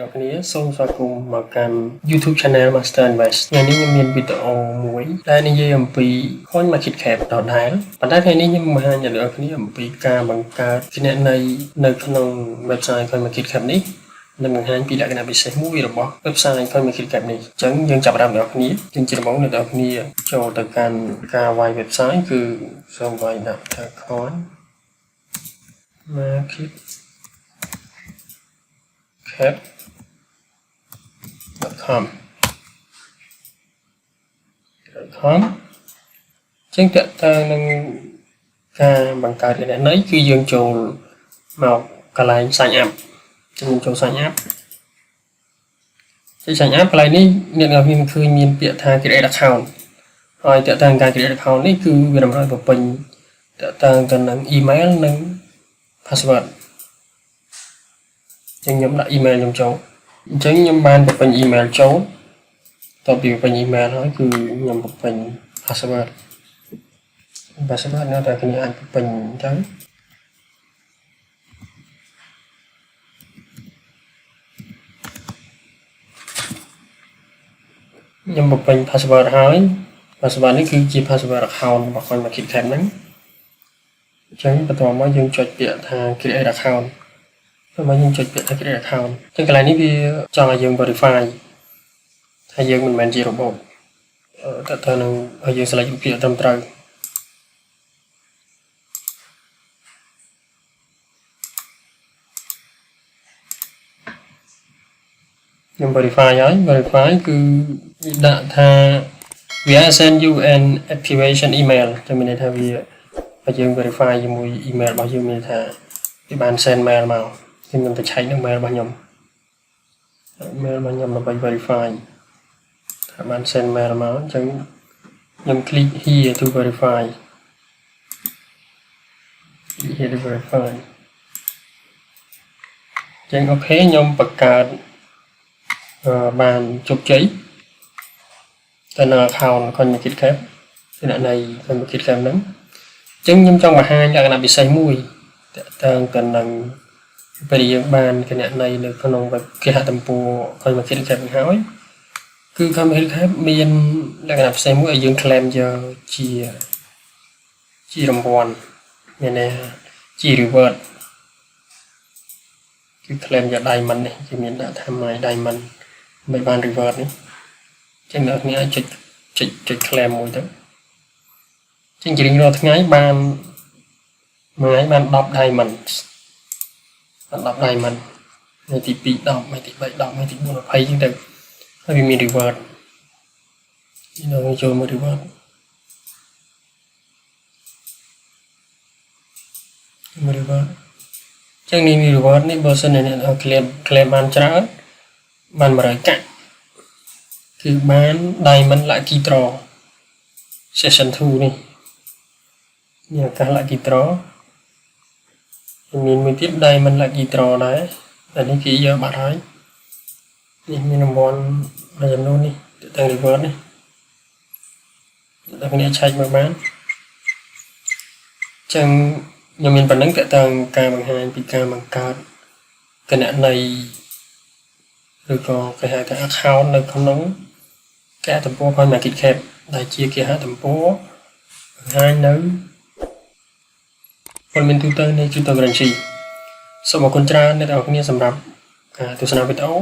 អ្នកគ្នាសូមស្វាគមន៍មកកាន់ YouTube Channel Master Invest ថ្ងៃនេះខ្ញុំមានវីដេអូមួយដែលនិយាយអំពី CoinMarketCap ដដែលប៉ុន្តែថ្ងៃនេះខ្ញុំបង្ហាញអ្នកគ្នាអំពីការបង្កើតគណនីនៅក្នុង website CoinMarketCap នេះនិងបង្ហាញពីលក្ខណៈពិសេសមួយរបស់ website CoinMarketCap នេះអញ្ចឹងយើងចាប់ផ្ដើមអ្នកគ្នាជាដំបូងអ្នកគ្នាចូលទៅកាន់ការវាយ website គឺសូមវាយដាក់ថា CoinMarketCap.com ចឹងតើតើនឹងការបង្កើតគណនីគឺយើងចូលមកកន្លែង sign up ចឹងចូល sign up ចុច sign up កន្លែងនេះអ្នកនរគ្នាឃើញមានពាក្យថា create account ហើយតើតើការ create account នេះគឺវាតម្រូវបំពេញតើតើទៅនឹង email និង password ចឹងខ្ញុំដាក់ email ខ្ញុំចូលអញ្ចឹងខ្ញុំបានបំពេញ email ចូលតទៅពីបំពេញ email ហើយគឺខ្ញុំបំពេញ password នៅតែគ្នាអាចបំពេញអញ្ចឹងខ្ញុំបំពេញ password ហើយ password នេះគឺជា password account របស់ CoinMarketCap ហ្នឹងអញ្ចឹងបន្ទាប់មកយើងចុចពាក្យថា create account ហើយមកយើងចុចពាក្យថា create account អញ្ចឹងកន្លែងនេះវាចង់ឲ្យយើង verify ថាយើងមិនមែនជារបបតើនឹងឲ្យយើង select រូបភាពត្រឹមត្រូវខ្ញុំ verify ហើយ verify គឺដាក់ថា we are send you an activation email ចាំមានន័យថាវាឲ្យយើង verify ជាមួយ email របស់យើងមានថាវាបាន send mail មកខ្ញុំទៅឆែកនឹង mail របស់ខ្ញុំ mail របស់ខ្ញុំដើម្បី verify ថាបាន send mail មកអញ្ចឹងខ្ញុំ click here to verify អញ្ចឹងអូខេខ្ញុំបង្កើតបានជោគជ័យទៅនៅ account CoinMarketCap គណនី CoinMarketCap ហ្នឹងអញ្ចឹងខ្ញុំចង់បង្ហាញលក្ខណៈពិសេសមួយតើតើទៅនឹងពេលយើងបានគណនីនៅក្នុងគេហទំព័រ CoinMarketCap ហ្នឹងហើយគឺ CoinMarketCap មានលក្ខណៈពិសេសមួយឲ្យយើង claim យកជារង្វាន់មានន័យជា reward គឺ claim យក diamond នេះគេមានដាក់ថា my diamond មិនបាន reward នេះអញ្ចឹងអ្នកគ្នាអាចចុច claim មួយទៅអញ្ចឹងជារៀងរាល់ថ្ងៃបានមួយថ្ងៃបាន10 diamond 10 diamond ថ្ងៃទី2 10ថ្ងៃទី3 10ថ្ងៃទី4 20អញ្ចឹងទៅហើយវាមាន reward ចូលមក reward ចឹងនេះ reward នេះបើសិនអ្នក claim បានច្រើនបាន100កាក់គឺបាន diamond lucky draw session 2នេះឱកាស lucky draw មានមួយទៀត diamond lucky draw ដែរតែនេះគេយកបាត់ហើយនេះមានរង្វាន់មួយចំនួននេះទៅ reward នេះអ្នកគ្នាឆែកមើលបានចឹងខ្ញុំមានប៉ុណ្្នឹងតើតើការបង្ហាញពីការបង្កើតគណនីឬក៏គេហៅថា account នៅក្នុងគេហទំព័រ CoinMarketCap ដែលជាគេហទំព័របង្ហាញនៅព័ត៌មានទូទៅនៃ Cryto-Currency សូមអរគុណច្រើនអ្នកនរគ្នាសម្រាប់ការទស្សនាវីដេអូ